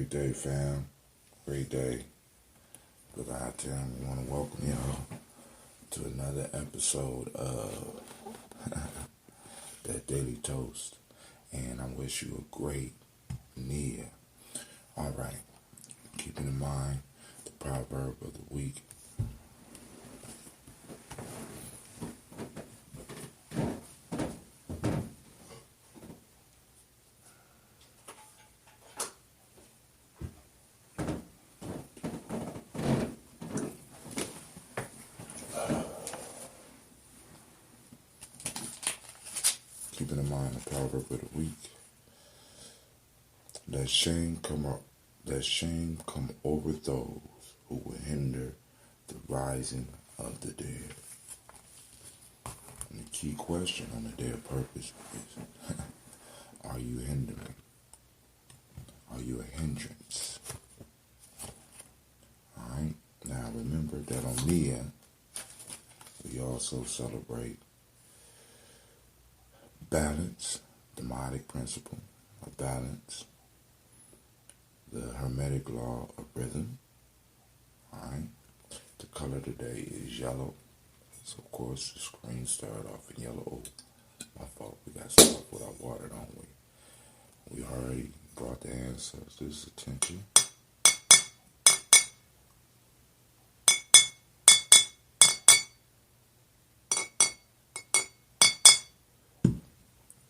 Great day, fam. Great day. But I want to welcome y'all to another episode of that Daily Toast. And I wish you a great Nia. All right. Keeping in mind the proverb of the week. Keeping in mind the proverb of the week. Let shame come over those who will hinder the rising of the dead. And the key question on the day of purpose is, are you hindering? Are you a hindrance? Alright, now remember that on Nia, we also celebrate balance, the demonic principle of balance, the hermetic law of rhythm. Alright, the color today is yellow. So of course the screen started off in yellow. Oh, my fault. We got to start off with our water, don't we? We already brought the ancestors' attention.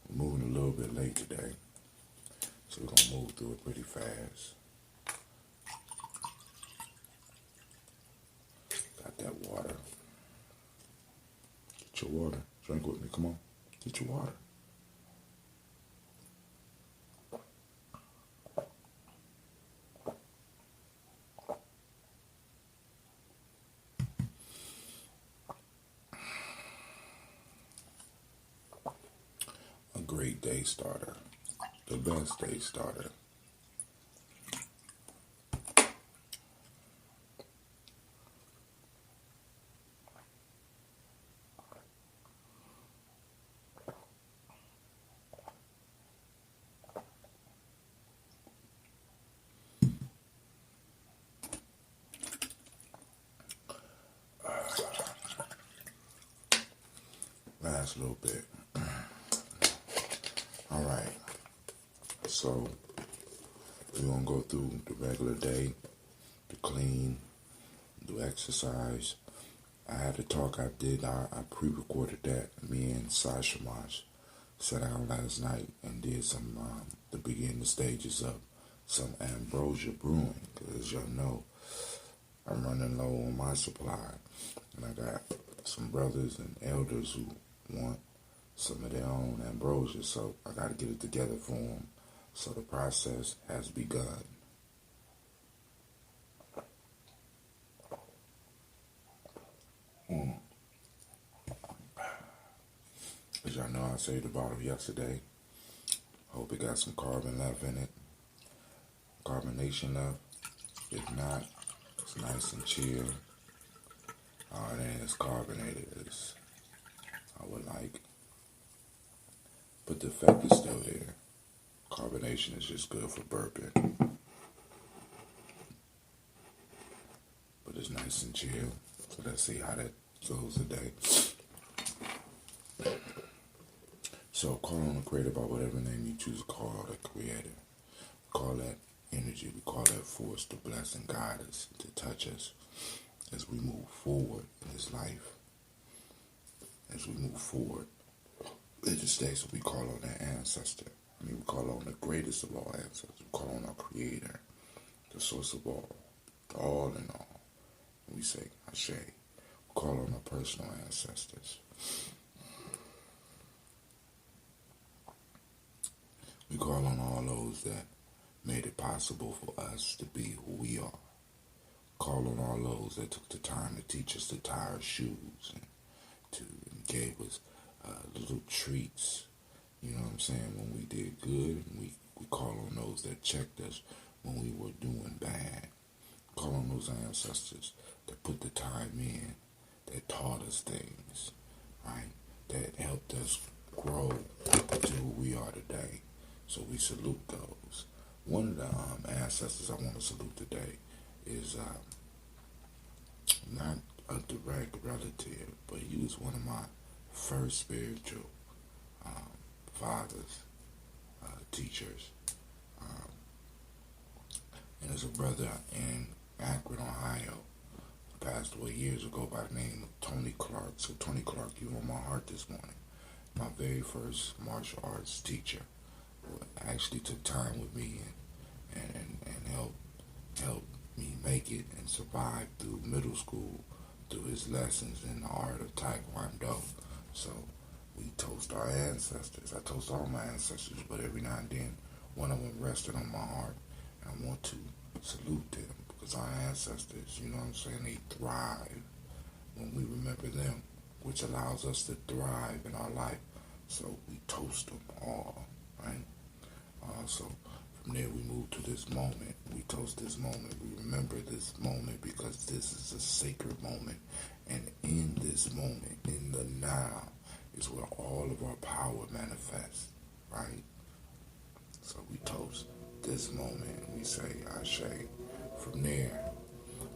We're moving a little bit late today, so we're going to move through it pretty fast. Got that water. Get your water. Drink with me. Come on. Get your water. A great day starter. The best day starter. Last little bit. All right. So we're going to go through the regular day, the clean, do exercise. I had a talk I pre-recorded that. Me and Sasha Mosh sat down last night and did some, the beginning stages of some ambrosia brewing. Because as y'all know, I'm running low on my supply. And I got some brothers and elders who want some of their own ambrosia. So I got to get it together for them. So the process has begun. As y'all know, I saved the bottle yesterday. Hope it got some carbon left in it. Carbonation left. If not, it's nice and chill. Oh, it ain't as carbonated as I would like. But the effect is still there. Carbonation is just good for burping. But it's nice and chill. So let's see how that goes today. So call on the creator by whatever name you choose to call the creator. Call that energy, we call that force to bless and guide us, to touch us as we move forward in this life. As we move forward in this day, so we call on that ancestor. We call on the greatest of all ancestors. We call on our creator, the source of all, the all in all. We say, Ashe. We call on our personal ancestors. We call on all those that made it possible for us to be who we are. Call on all those that took the time to teach us to tie our shoes and gave us little treats. You know what I'm saying? When we did good, and we call on those that checked us when we were doing bad. Call on those ancestors that put the time in, that taught us things, right? That helped us grow to who we are today. So we salute those. one of the ancestors I want to salute today is not a direct relative, but he was one of my first spiritual fathers, teachers. Um, and there's a brother in Akron, Ohio, who passed away years ago by the name of Tony Clark. So Tony Clark, you on my heart this morning. My very first martial arts teacher who actually took time with me and helped me make it and survive through middle school through his lessons in the art of Taekwondo. So we toast our ancestors. I toast all my ancestors, but every now and then one of them rested on my heart, and I want to salute them because our ancestors, you know what I'm saying, they thrive when we remember them, which allows us to thrive in our life. So we toast them all, right? So from there we move to this moment. We toast this moment. We remember this moment because this is a sacred moment. And in this moment, in the now, is where all of our power manifests, right? So we toast this moment. We say Ashe. From there,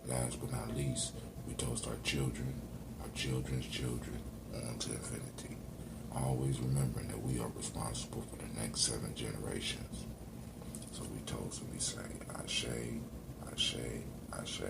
last but not least, we toast our children, our children's children, on to infinity. Always remembering that we are responsible for the next 7 generations. So we toast and we say Ashe, Ashe, Ashe.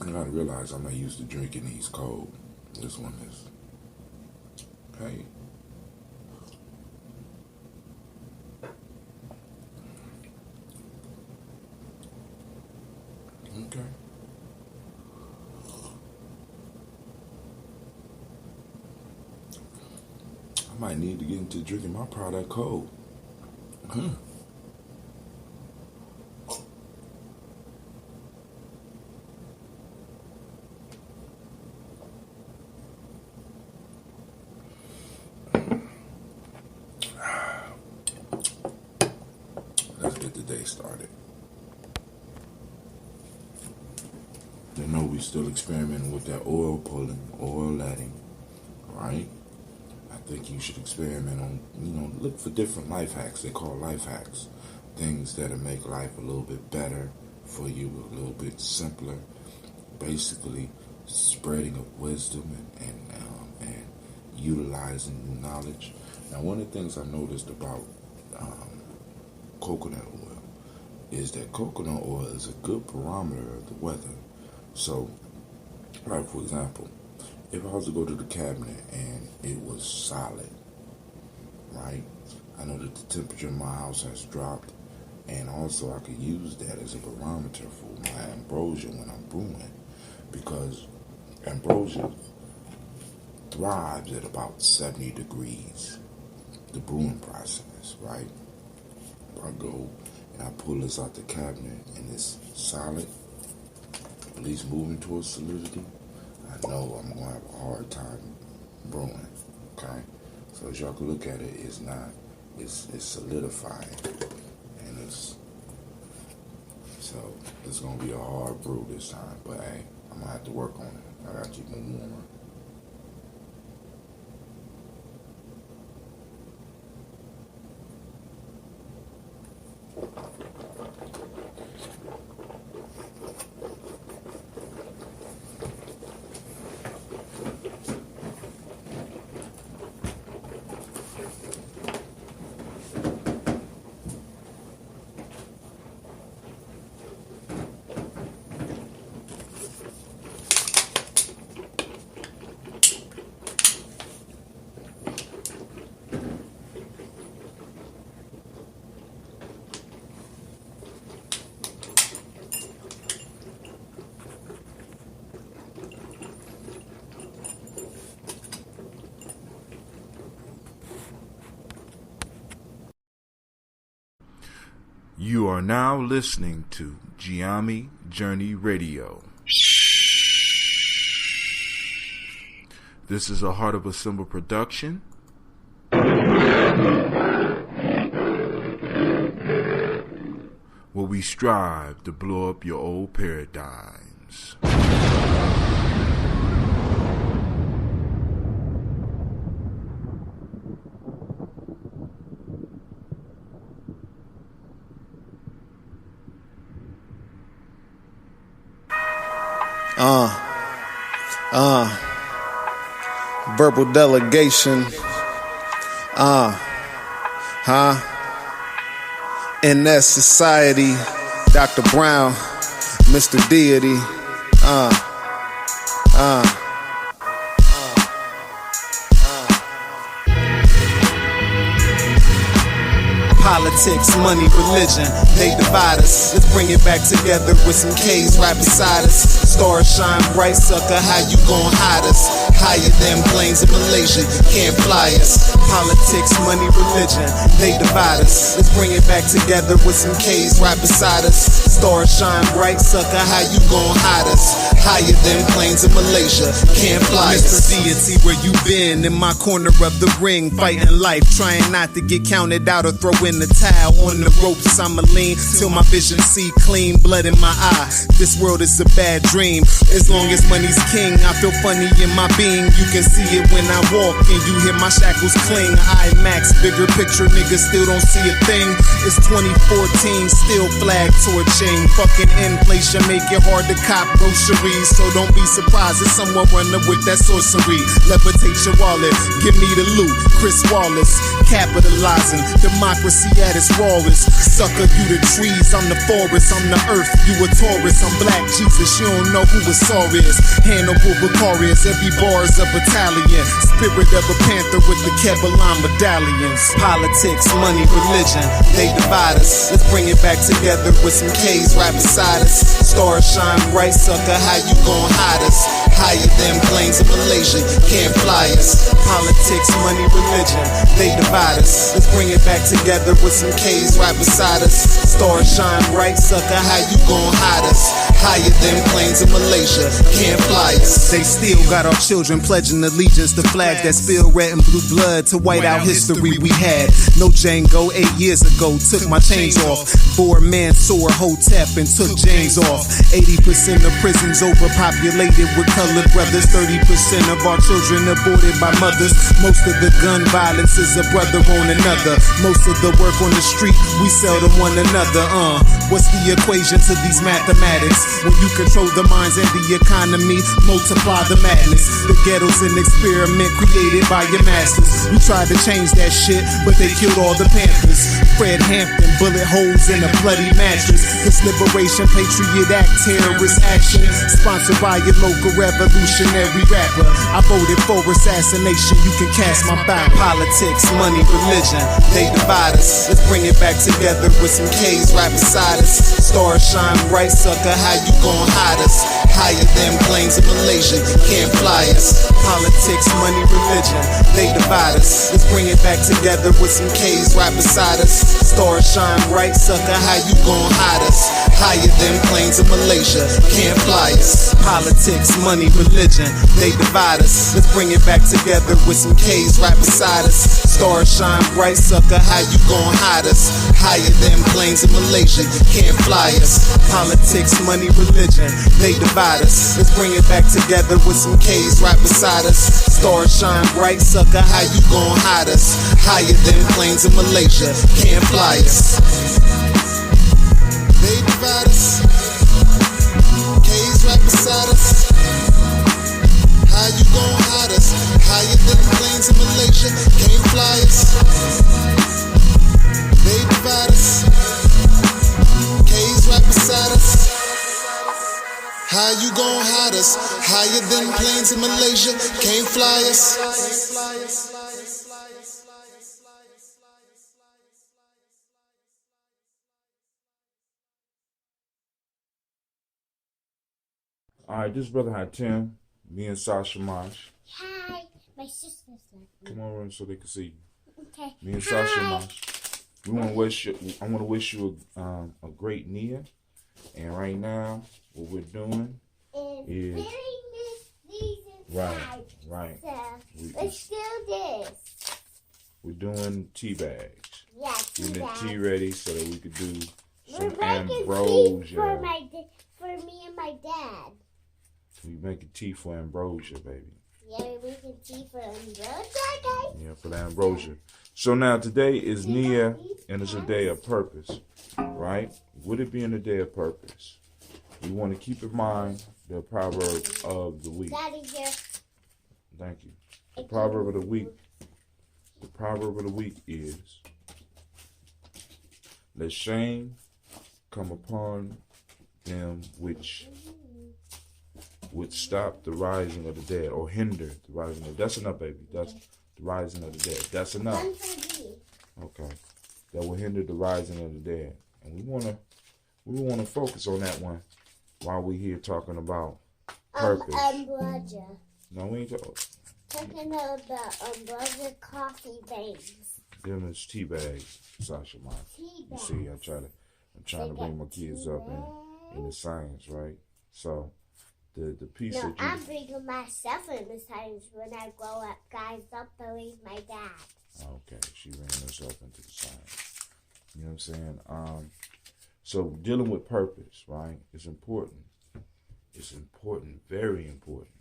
I gotta realize I'm not used to drinking these cold. This one is, hey. Okay. I might need to get into drinking my product cold. Let's get the day started. You know we still experimenting with that oil pulling, oil letting, right? I think you should experiment on, look for different life hacks. They call life hacks. Things that'll make life a little bit better for you, a little bit simpler. Basically, spreading of wisdom and utilizing new knowledge. Now, one of the things I noticed about coconut oil is that coconut oil is a good barometer of the weather. So, like for example, if I was to go to the cabinet and it was solid, right? I know that the temperature in my house has dropped, and also I could use that as a barometer for my ambrosia when I'm brewing, because ambrosia thrives at about 70 degrees, the brewing process, right? I go and I pull this out the cabinet and it's solid, at least moving towards solidity, I know I'm going to have a hard time brewing, okay? So as y'all can look at it, it's solidifying, and so it's going to be a hard brew this time, but hey, I'm going to have to work on it. I got to keep it warmer. You are now listening to Gye-Nyame Journey Radio. This is a Heart of a Symbol production. where we strive to blow up your old paradigms. Verbal delegation. In that society, Dr. Brown, Mr. Deity. Politics, money, religion, they divide us. Let's bring it back together with some K's right beside us. Stars shine bright, sucker, how you gon' hide us? Higher than planes in Malaysia, can't fly us. Politics, money, religion, they divide us. Let's bring it back together with some K's right beside us. Stars shine bright, sucker, how you gon' hide us? Higher than planes in Malaysia, can't fly us. Mr. Deity, where you been? In my corner of the ring, fighting life, trying not to get counted out or throw in the towel. On the ropes I'ma lean till my vision see clean, blood in my eye. This world is a bad dream. As long as money's king, I feel funny in my being. You can see it when I walk and you hear my shackles cling. IMAX, bigger picture, niggas still don't see a thing. It's 2014, still flag torching. Fucking inflation make it hard to cop groceries. So don't be surprised if someone run up with that sorcery. Levitate your wallet, give me the loot. Chris Wallace, capitalizing. Democracy at its rawest. Sucker, you the trees, I'm the forest. I'm the earth, you a Taurus. I'm Black Jesus, you don't know who a Saw is. Hannibal Victorious, every bar is a battalion. Spirit of a panther with the Kevlar medallions. Politics, money, religion, they divide us. Let's bring it back together with some K's right beside us. Stars shine bright, sucker, how you gon' hide us? Higher than planes in Malaysia, can't fly us. Politics, money, religion, they divide us. Let's bring it back together with some K's right beside us. Stars shine bright, sucker, how you gon' hide us? Higher than planes in Malaysia, can't fly us. They still got our children pledging allegiance to flags that spill red and blue blood to white out history we had. No Django 8 years ago, took my chains off. 4 Mansour, Hotep, and took James off. 80% of prisons overpopulated with colored brothers. 30% of our children aborted by mothers. Most of the gun violence is a brother on another. Most of the work on the street, we sell to one another. What's the equation to these mathematics? When you control the minds and the economy, multiply the madness. The ghetto's an experiment created by your masters. We tried to change that shit, but they killed all the Panthers. Fred Hampton, bullet holes in a bloody mattress. This Liberation Patriot Act, terrorist action, sponsored by your local revolutionary rapper. I voted for assassination, you can cast my ballot. Politics, money, religion, they divide us. Let's bring it back together with some K's right beside us. Stars shine bright, sucker, how you gon' hide us? Higher than planes in Malaysia, can't fly us. Politics, money, religion, they divide us. Let's bring it back together with some K's right beside us. Stars shine bright, sucker, how you gon' hide us? Higher than planes in Malaysia, can't fly us. Politics, money, religion, they divide us. Let's bring it back together with some K's right beside us. Stars shine bright, sucker, how you gon' hide us? Higher than planes in Malaysia, can't fly us. Politics, money, religion, they divide us. Let's bring it back together with some K's right beside us. Stars shine bright, sucker, how you gon' hide us? Higher than planes in Malaysia, can't fly us. They divide us. K's right beside us. How you gon' hide us? Higher than planes in Malaysia, can't fly us. They divide us. K's right beside us. How you gon' hide us? Higher than planes in Malaysia, can't fly us. All right, this is Brother Hatem, me and Sasha Mosh. Hi, my sister's like Come on so they can see you. Okay. Me and Sasha Mosh. We want to wish you. I want to wish you a great Nia. And right now, what we're doing is right. So let's do this. We're doing tea bags. Yeah, tea Getting the bags. tea ready so that we could do some making tea ambrosia. for me and my dad. We making tea for ambrosia, baby. Yeah, we're making tea for ambrosia, guys. Yeah, for the ambrosia. So now today is Nia, and it's a day of purpose, right? With it being a day of purpose, we want to keep in mind the proverb of the week. Daddy here. Thank you. The proverb of the week. The proverb of the week is, let shame come upon them which would stop the rising of the dead, or hinder the rising of the dead. That's enough, baby. That's the rising of the dead. That's enough. Okay. That will hinder the rising of the dead. And we wanna focus on that one while we're here talking about purpose. Ambrosia. No, we ain't Talking about ambrosia coffee beans. them is tea bags, Sasha Mom. Tea You bags. see, I'm trying to bring my kids up in the science, right? So the piece No, that you I'm bringing myself in the science when I grow up, guys. Don't believe my dad. okay, she ran herself into the science. You know what I'm saying? So dealing with purpose, right? It's important. It's important, very important,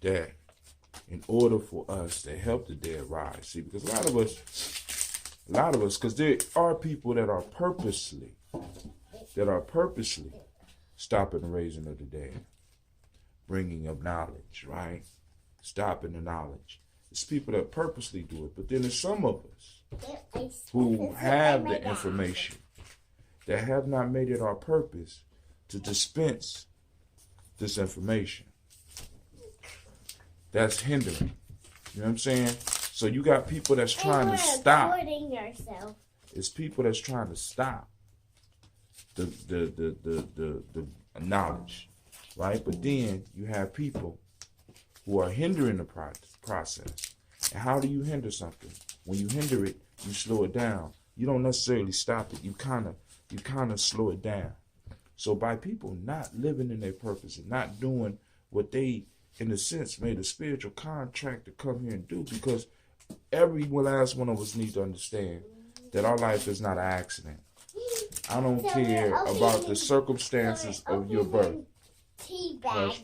that in order for us to help the dead rise, see, because a lot of us, because there are people that are purposely stopping the raising of the dead, bringing up knowledge, right? Stopping the knowledge. It's people that purposely do it, but then there's some of us who have the information that have not made it our purpose to dispense this information. That's hindering. You know what I'm saying? So you got people that's trying to stop. Yourself. It's people that's trying to stop the knowledge, right? But then you have people who are hindering the process. And how do you hinder something? When you hinder it, you slow it down. You don't necessarily stop it. You kind of slow it down. So by people not living in their purpose and not doing what they, in a sense, made a spiritual contract to come here and do, because every last one of us need to understand that our life is not an accident. I don't care about the circumstances of your birth. Tea bags.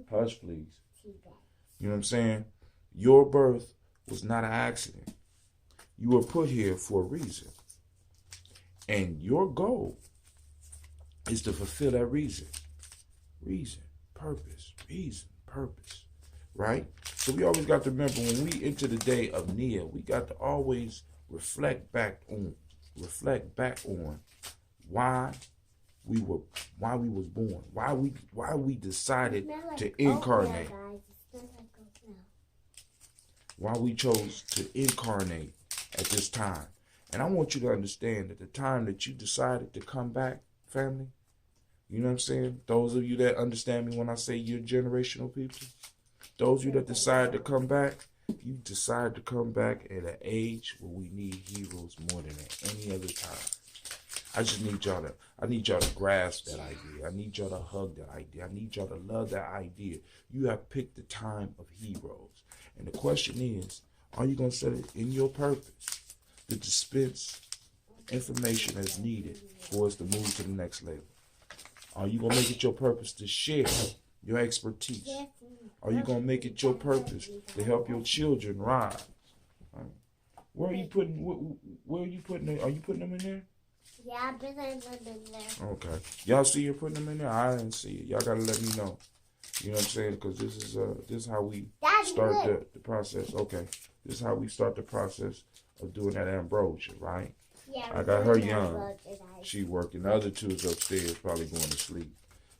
Hush, please. You know what I'm saying? Your birth was not an accident. You were put here for a reason. And your goal is to fulfill that reason. Purpose. Right? So we always got to remember, when we enter the day of Nia, we got to always reflect back on why we was born, why we decided to incarnate, why we chose to incarnate at this time. And I want you to understand that the time that you decided to come back, family, you know what I'm saying? Those of you that understand me when I say you're generational people, those of you that decide to come back, you decide to come back at an age where we need heroes more than at any other time. I need y'all to grasp that idea. I need y'all to hug that idea. I need y'all to love that idea. You have picked the time of heroes. And the question is, are you going to set it in your purpose to dispense information as needed for us to move to the next level? Are you going to make it your purpose to share your expertise? Are you going to make it your purpose to help your children rise? Where are you putting them? Are you putting them in there? Yeah, I'm putting them in there. Okay. Y'all see you're putting them in there? I didn't see it. Y'all got to let me know. You know what I'm saying? Because this is how we start the process. Okay. This is how we start the process of doing that ambrosia, right? Yeah, I got her young. She working. The other two is upstairs, probably going to sleep.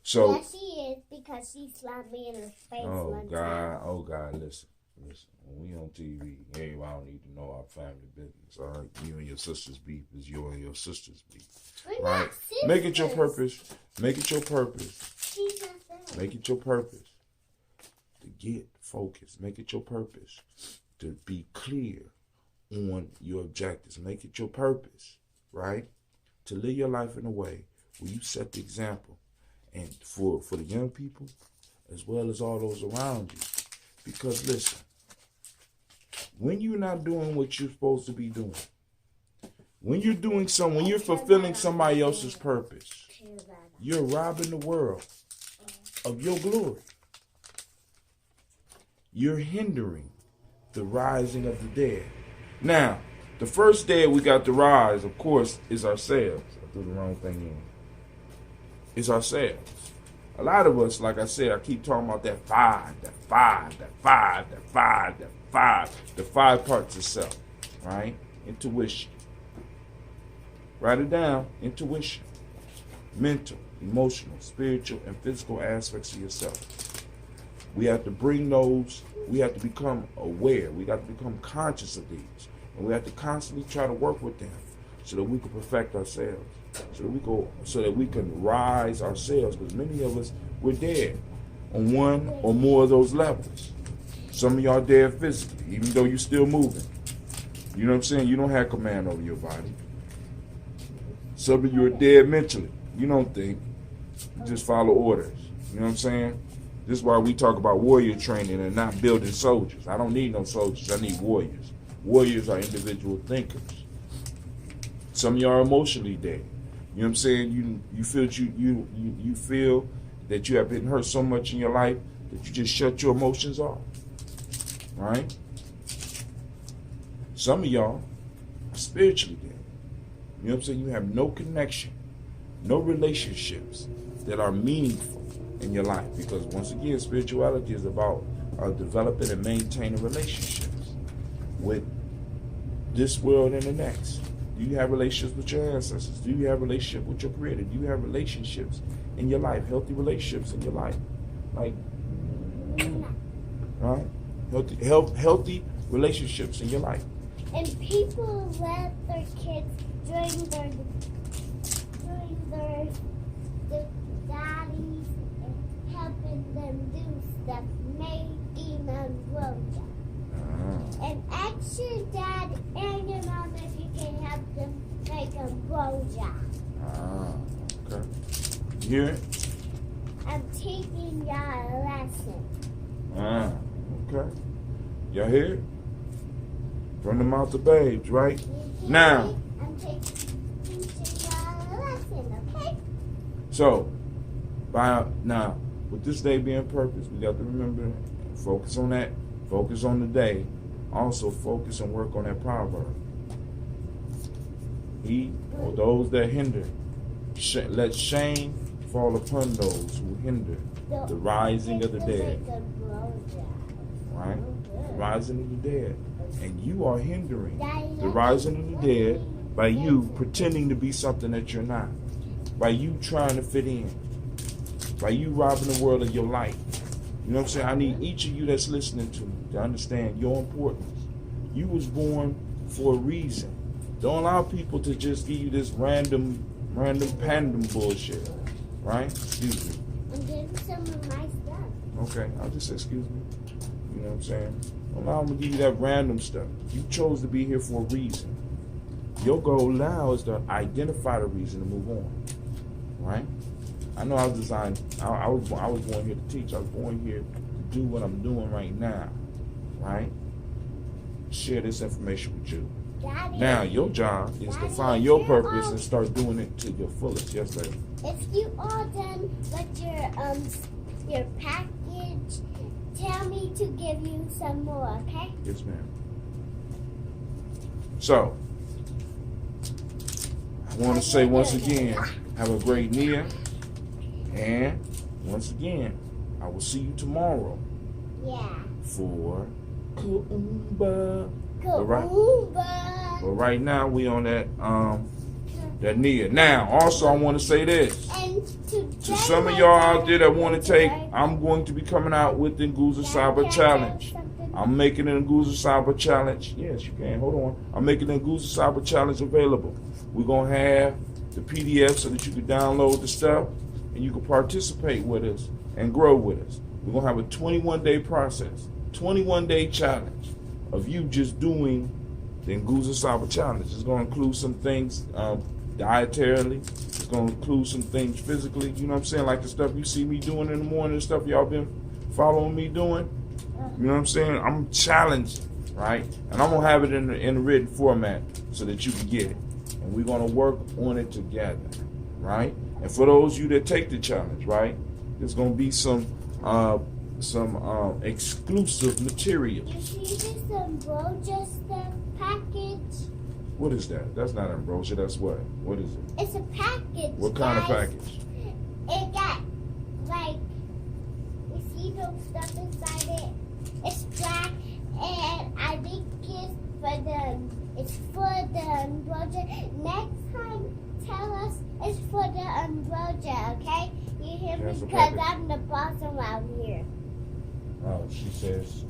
So yeah, she is, because she slapped me in her face one God, time. oh God, listen. When we on TV, everybody don't need to know our family business. All right, you and your sister's beef is you and your sister's beef. We're right? not sisters. Make it your purpose. Make it your purpose. She's not there. Make it your purpose to get focused. Make it your purpose to be clear on your objectives. Make it your purpose, right? To live your life in a way where you set the example, and for the young people as well as all those around you. Because listen, when you're not doing what you're supposed to be doing, When you're doing when you're fulfilling somebody else's purpose, you're robbing the world of your glory. You're hindering the rising of the dead. Now, the first dead we got to rise, of course, is ourselves. I threw the wrong thing in. It's ourselves. A lot of us, like I said, I keep talking about that the five parts of self, right? Intuition. Write it down. Intuition. Mental, emotional, spiritual, and physical aspects of yourself. We have to bring those, we have to become aware. We have to become conscious of these. And we have to constantly try to work with them so that we can perfect ourselves. So that we can rise ourselves. Because many of us, we're dead on one or more of those levels. Some of y'all dead physically, even though you're still moving. You know what I'm saying? You don't have command over your body. Some of you are dead mentally. You don't think. You just follow orders. You know what I'm saying? This is why we talk about warrior training and not building soldiers. I don't need no soldiers. I need warriors. Warriors are individual thinkers. Some of y'all are emotionally dead. You know what I'm saying? You feel that you have been hurt so much in your life that you just shut your emotions off. Right? Some of y'all are spiritually dead. You know what I'm saying? You have no connection, no relationships that are meaningful in your life. Because once again, spirituality is about developing and maintaining relationships with this world and the next. Do you have relationships with your ancestors? Do you have relationships with your creator? Do you have relationships in your life? Healthy relationships in your life? Like, right? Healthy relationships in your life. And people let their kids during their daddies and helping them do stuff, making them grow up. And ask your dad and your mom if you can help them make a blowjob. Okay. You hear it? I'm teaching y'all a lesson. Okay. Y'all hear it? From the mouth of babes, right? Now. I'm teaching y'all a lesson, okay? So, with this day being purpose, we got to remember, focus on that. Focus on the day. Also focus and work on that proverb. He or those that hinder, let shame fall upon those who hinder the rising of the dead. Right? The rising of the dead. And you are hindering the rising of the dead by you pretending to be something that you're not. By you trying to fit in. By you robbing the world of your light. You know what I'm saying? I need each of you that's listening to me to understand your importance. You was born for a reason. Don't allow people to just give you this random bullshit. Right? Excuse me. I'm getting some of my stuff. Okay, I'll just say excuse me. You know what I'm saying? Don't allow them to give you that random stuff. You chose to be here for a reason. Your goal now is to identify the reason to move on. Right? I know I was designed. I was born here to teach. I was born here to do what I'm doing right now, right? Share this information with you. Daddy, now your job is to find your purpose and start doing it to your fullest. Yes, baby. If you all done with your package, tell me to give you some more, okay? Yes, ma'am. So I want to say once again, have a great Nia. And once again, I will see you tomorrow. Yeah. For Kuumba. Kuumba. But right now we on that Nia. Now, also I want to say this. And to some of y'all out there that want to take, I'm going to be coming out with the Nguza Cyber Challenge. I'm making the Nguza Cyber Challenge. Yes, you can. Hold on. I'm making the Nguza Cyber Challenge available. We're going to have the PDF so that you can download the stuff. And you can participate with us and grow with us. We're going to have a 21-day process, 21-day challenge of you just doing the Nguza Cyber Challenge. It's going to include some things dietarily. It's going to include some things physically. You know what I'm saying? Like the stuff you see me doing in the morning, the stuff y'all been following me doing. You know what I'm saying? I'm challenging, right? And I'm going to have it in the written format so that you can get it. and we're gonna work on it together, right? And for those of you that take the challenge, right, there's gonna be some exclusive material. You see this ambrosia stuff package? What is that? That's not ambrosia. That's what? What is it? It's a package. What kind of guys. package? It got like, you see those stuff inside it? It's black, and I think it's for the ambrosia. Next time, tell us it's for the ambrosia, okay? You hear me? Yes, Because okay. I'm the boss around here. Oh, she says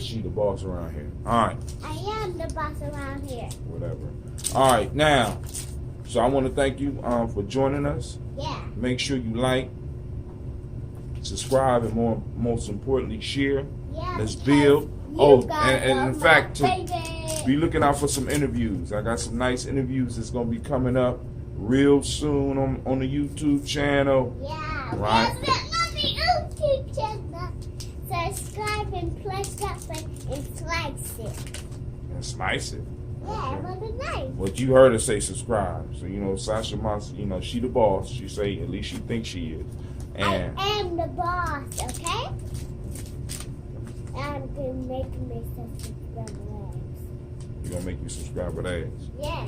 she the boss around here. All right. I am the boss around here. Whatever. All right, now, so I want to thank you for joining us. Yeah. Make sure you like, subscribe, and most importantly, share. Yeah. Let's because build. you Oh, guys and are in my fact, baby. be looking out for some interviews. I got some nice interviews that's gonna be coming up real soon on the YouTube channel. Yeah. Right. Love the YouTube channel. Subscribe and press that button and slice it. And slice it. Yeah, it was nice. Well, you heard her say subscribe. So, Sasha Moss, she the boss. She say, at least she thinks she is. And I am the boss, okay? I'm gonna make myself subscribe legs. you're going to make you subscribe with ads. Yeah.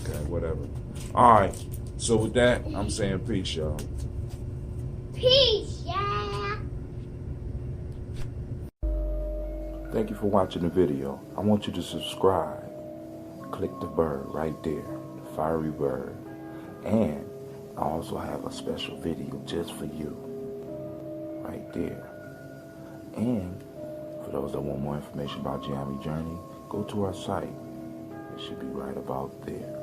Okay, whatever. All right. So, with that, I'm saying peace, y'all. Peace, yeah. Thank you for watching the video. I want you to subscribe. Click the bird right there, the fiery bird. And I also have a special video just for you, right there. And for those that want more information about Gye-Nyame Journey, go to our site. It should be right about there.